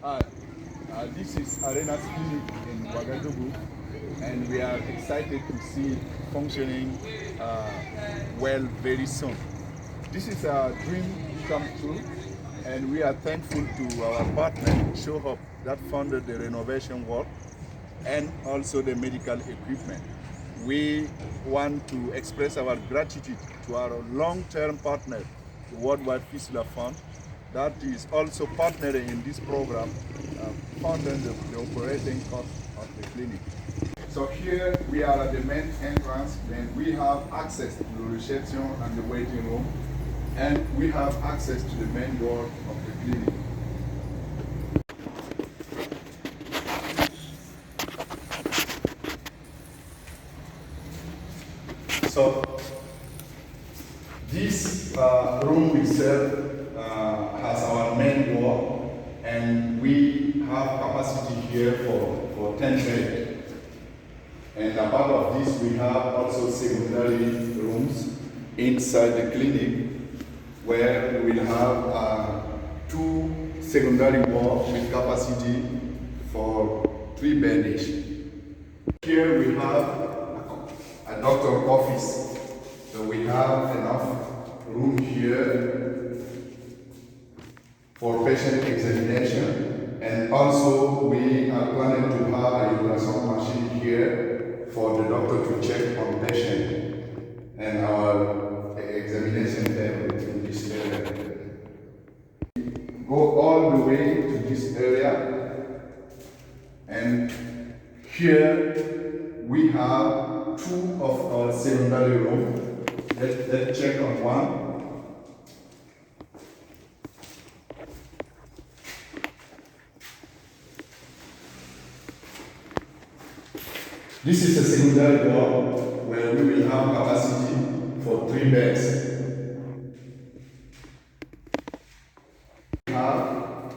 Hi, this is Arena's clinic in Ouagadougou, and we are excited to see it functioning well very soon. This is a dream come true, and we are thankful to our partner, ShowHop, that funded the renovation work and also the medical equipment. We want to express our gratitude to our long-term partner, the Worldwide Fistula Fund, that is also partnering in this program, funding the operating cost of the clinic. So here we are at the main entrance, and we have access to the reception and the waiting room, and we have access to the main door of the clinic. So this room itself has our main door, and we have capacity here for 10 beds. And apart of this, we have also secondary rooms inside the clinic, where we will have 2 secondary wards with capacity for 3 beds each. Here we have a doctor's office, so we have enough room here for patient examination, and also we are planning to have a ultrasound machine here for the doctor to check on patient and our examination table in this area. Go all the way to this area, and here we have 2 of our secondary rooms. Let's check on one. This is a secondary ward where we will have capacity for 3 beds. We have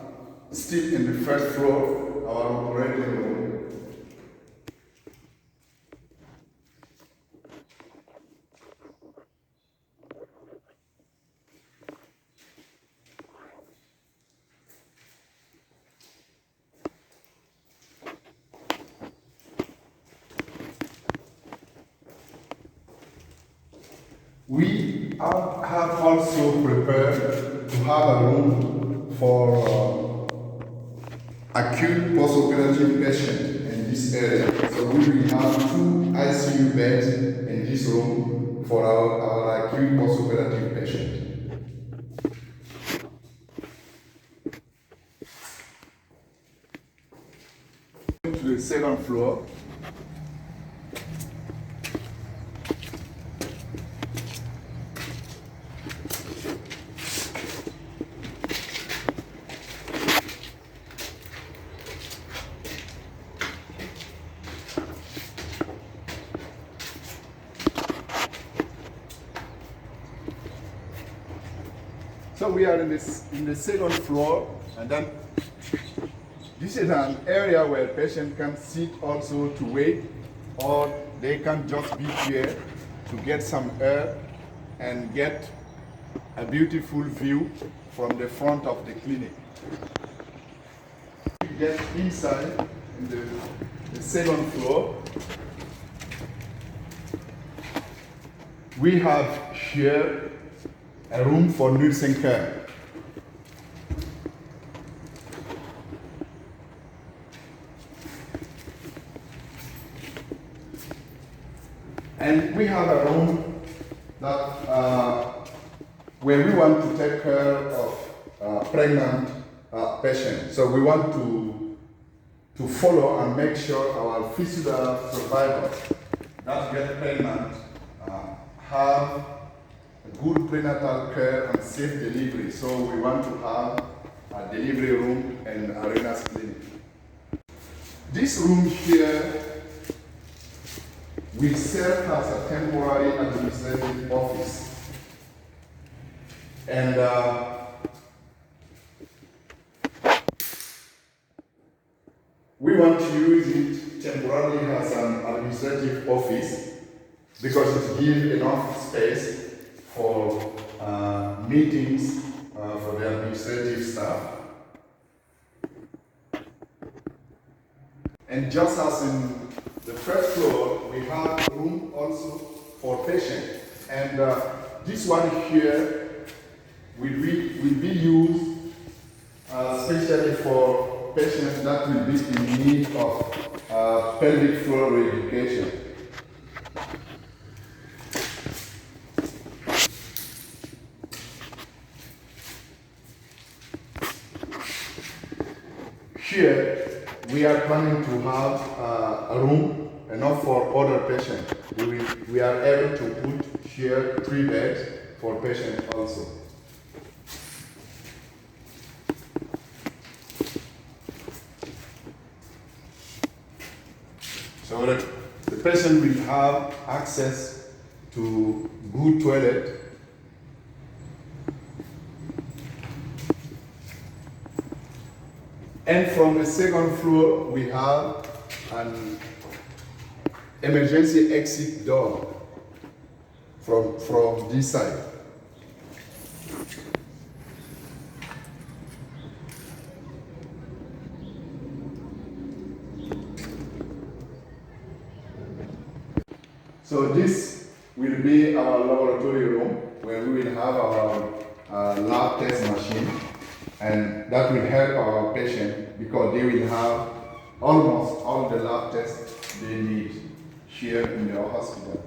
still in the first floor our operating room. We have also prepared to have a room for acute postoperative patients in this area. So we will have 2 ICU beds in this room for our acute postoperative patients. To the second floor. So we are in the second floor, and then this is an area where patients can sit also to wait, or they can just be here to get some air and get a beautiful view from the front of the clinic. We get inside in the second floor. We have here a room for nursing care. And we have a room that where we want to take care of pregnant patients. So we want to follow and make sure our fistula survivors that get pregnant have good prenatal care and safe delivery. So we want to have a delivery room in Arena's clinic. This room here will serve as a temporary administrative office. And we want to use it temporarily as an administrative office because it gives enough space for meetings for the administrative staff. And just as in the first floor, we have room also for patients. And this one here will be used especially for patients that will be in need of pelvic floor reeducation. Here, we are planning to have a room enough for other patients. We are able to put here 3 beds for patients also. So that the patient will have access to good toilet, and from the second floor we have an emergency exit door from this side. So this will be our laboratory room where we will have our lab test machine, and that will help our patient because they will have almost all the lab tests they need here in the hospital.